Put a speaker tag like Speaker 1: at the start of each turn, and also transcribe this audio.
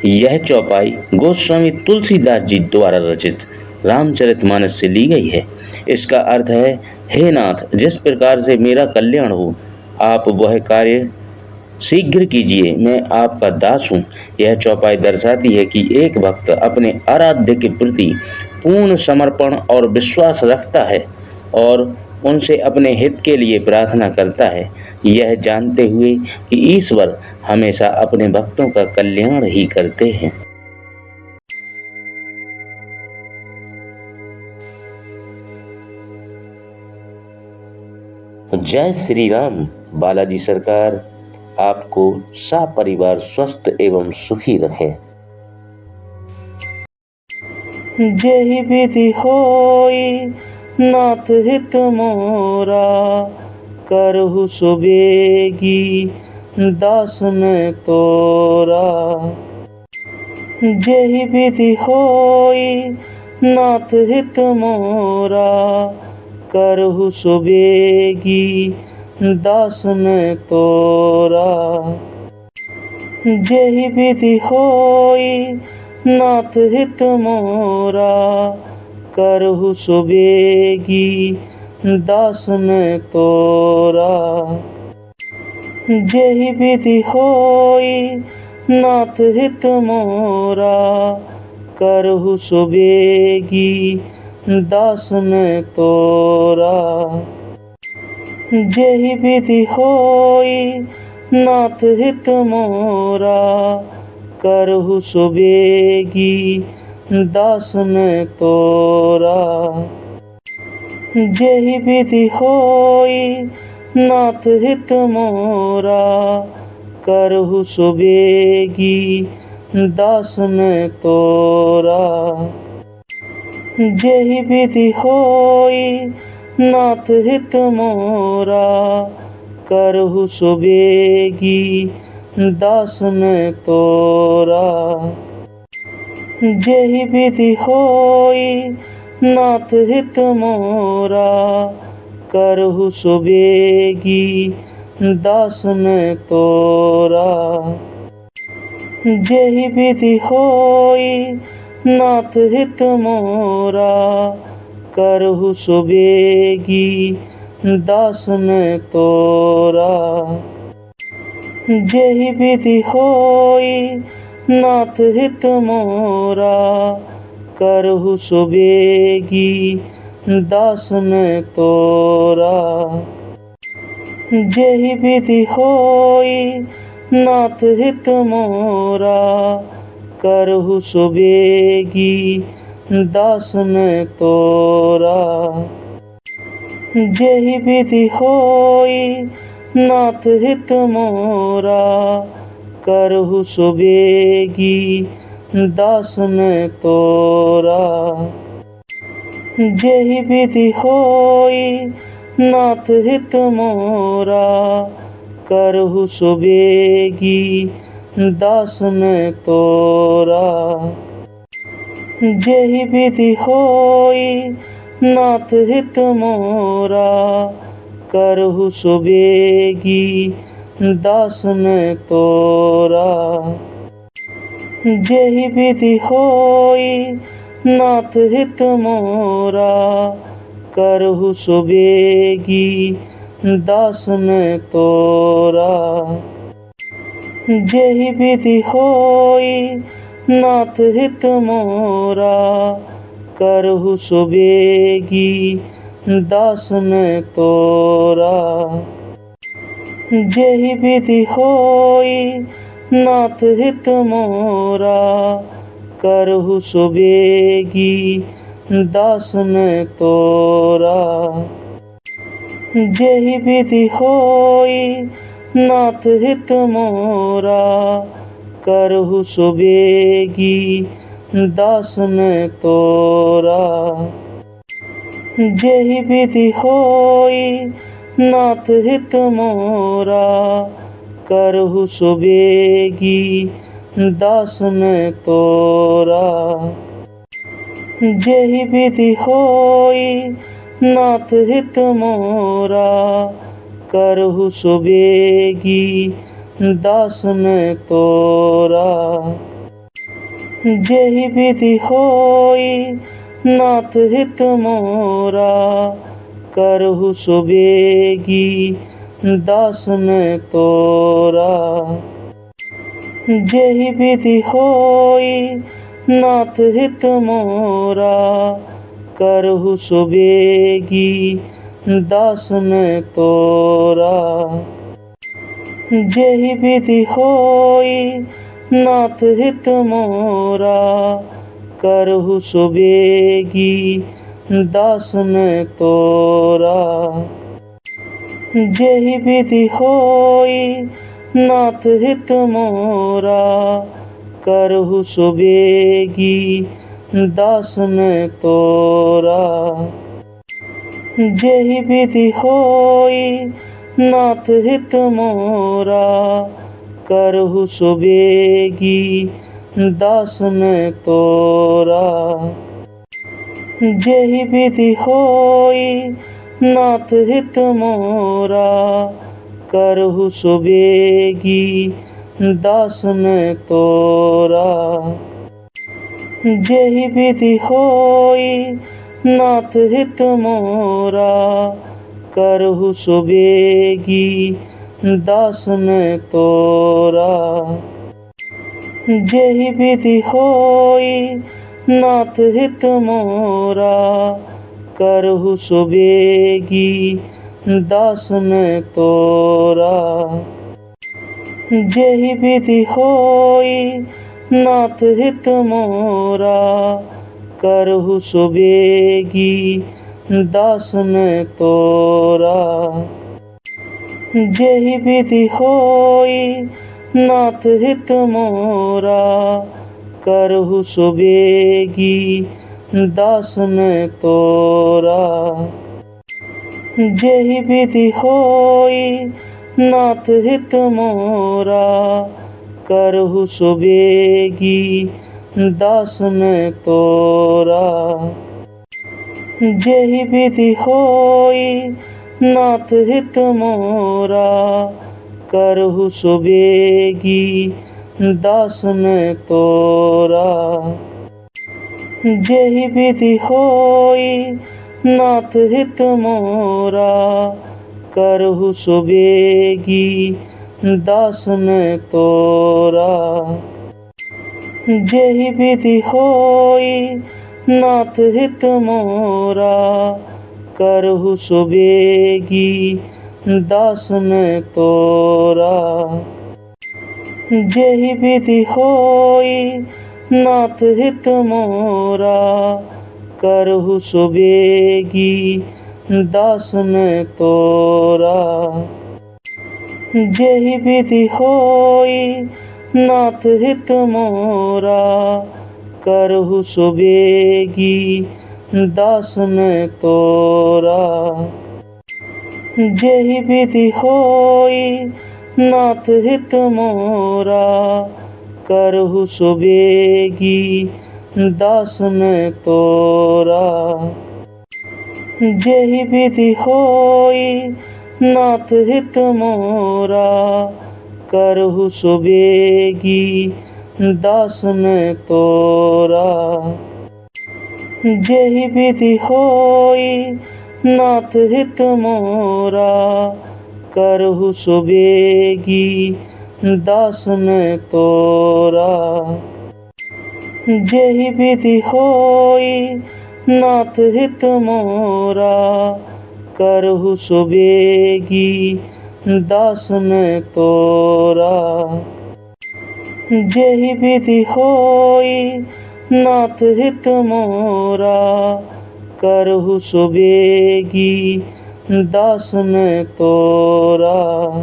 Speaker 1: यह चौपाई गोस्वामी तुलसीदास जी द्वारा रचित रामचरितमानस से ली गई है। इसका अर्थ है, हे नाथ, जिस प्रकार से मेरा कल्याण हो, आप वह कार्य शीघ्र कीजिए, मैं आपका दास हूँ। यह चौपाई दर्शाती है कि एक भक्त अपने आराध्य के प्रति पूर्ण समर्पण और विश्वास रखता है और उनसे अपने हित के लिए प्रार्थना करता है, यह जानते हुए कि ईश्वर हमेशा अपने भक्तों का कल्याण ही करते हैं। जय श्री राम। बालाजी सरकार आपको सपरिवार स्वस्थ एवं सुखी रखे।
Speaker 2: जेहि विधि होई नाथ हित मोरा, करहु सुबेगी दास में तोरा। जेहि विधि होई नाथ हित मोरा, करहु सुबेगी दास में तोरा। जेहि विधि होई नाथ हित मोरा, करहु सुबेगी दास में तोरा। जेहि विधि होई नाथ हित मोरा, करहु सुबेगी दास में तोरा। जेहि विधि होई नाथ हित मोरा, करहु सुबेगी दास में तोरा। जेहि विधि होई नाथ हित मोरा, करहु सुबेगी दास में तोरा। जेहि विधि होई नाथ हित मोरा, करहु सुबेगी दास में तोरा। जेहि विधि होई नाथ हित मोरा, करहु सुबेगी दास में तोरा। जेहि विधि होई नाथ हित मोरा, करहु सुबेगी दास में तोरा। जेहि विधि होई नाथ हित मोरा, करहु सुबेगी दास में तोरा। जेहि विधि होई नाथ हित मोरा, करहु सुबेगी दास में तोरा। जेहि विधि होई नाथ हित मोरा, करहु सुबेगी दास में तोरा। जेहि विधि होई नाथ हित मोरा, करहु सुबेगी दास में तोरा। जेहि विधि होई नाथ हित मोरा, करहु सुबेगी दास में तोरा। जेहि विधि होई नाथ हित मोरा, करहु सुबेगी दास में तोरा। जेहि विधि होई नाथ हित मोरा, करहु सुबेगी दास में तोरा। जेहि विधि होई नाथ हित मोरा, करहु सुबेगी दास में तोरा। जेहि विधि होई नाथ हित मोरा, करहु सुबेगी दास में तोरा। जेहि विधि होई नाथ हित मोरा, करहु सुबेगी दास में तोरा। जेहि विधि होई नाथ हित मोरा, करहु सुबेगी दास में तोरा। जेहि विधि होई नाथ हित मोरा, करहु सुबेगी दास मैं तोरा। जेहि विधि होई नाथ हित मोरा, करहु सुबेगी दास मैं तोरा। जेहि विधि होई नाथ हित मोरा, करहु सुबेगी दास मैं तोरा। जेहि विधि होई नाथ हित मोरा, करहु सुबेगी दास मैं तोरा। जेहि विधि होई नाथ हित मोरा, करहु सुबेगी दास मैं तोरा। जेहि विधि होई नाथ हित मोरा, करहु सुबेगी दास मैं तोरा। जेहि विधि होई नाथ हित मोरा, करहु सुबेगी दास मैं तोरा। जेहि विधि होई नाथ हित मोरा, करहु सुबेगी दास मैं तोरा। जेहि विधि होई नाथ हित मोरा, करहु सुबेगी दास मैं तोरा। जेहि विधि होई नाथ हित मोरा, करहु सुबेगी दास मैं तोरा। जेहि विधि होई नाथ हित मोरा, करहु सुबेगी दास मैं तोरा। जेहि विधि होई नाथ हित मोरा, करहु सुबेगी दास मैं तोरा। जेहि विधि होई नाथ हित मोरा, करहु सुबेगी दास मैं तोरा। जेहि विधि होई नाथ हित मोरा, करहु सुबेगी दास मैं तोरा। जेहि विधि होई नाथ हित मोरा, करहु सुबेगी दास मैं तोरा। जेहि विधि होई नाथ हित मोरा, करहु सुबेगी दास मैं तोरा। जेहि विधि होई नाथ हित मोरा, करहु सुबेगी दास मैं तोरा। जेहि विधि होई नाथ हित मोरा, करहु सुबेगी दास मैं तोरा। जेहि विधि होई नाथ हित मोरा, करहु सुबेगी दास मैं तोरा। जेहि विधि होई नाथ हित मोरा, करहु सुबेगी दास मैं तोरा। जेहि विधि होई नाथ हित मोरा, करहु सुबेगी दास मैं तोरा।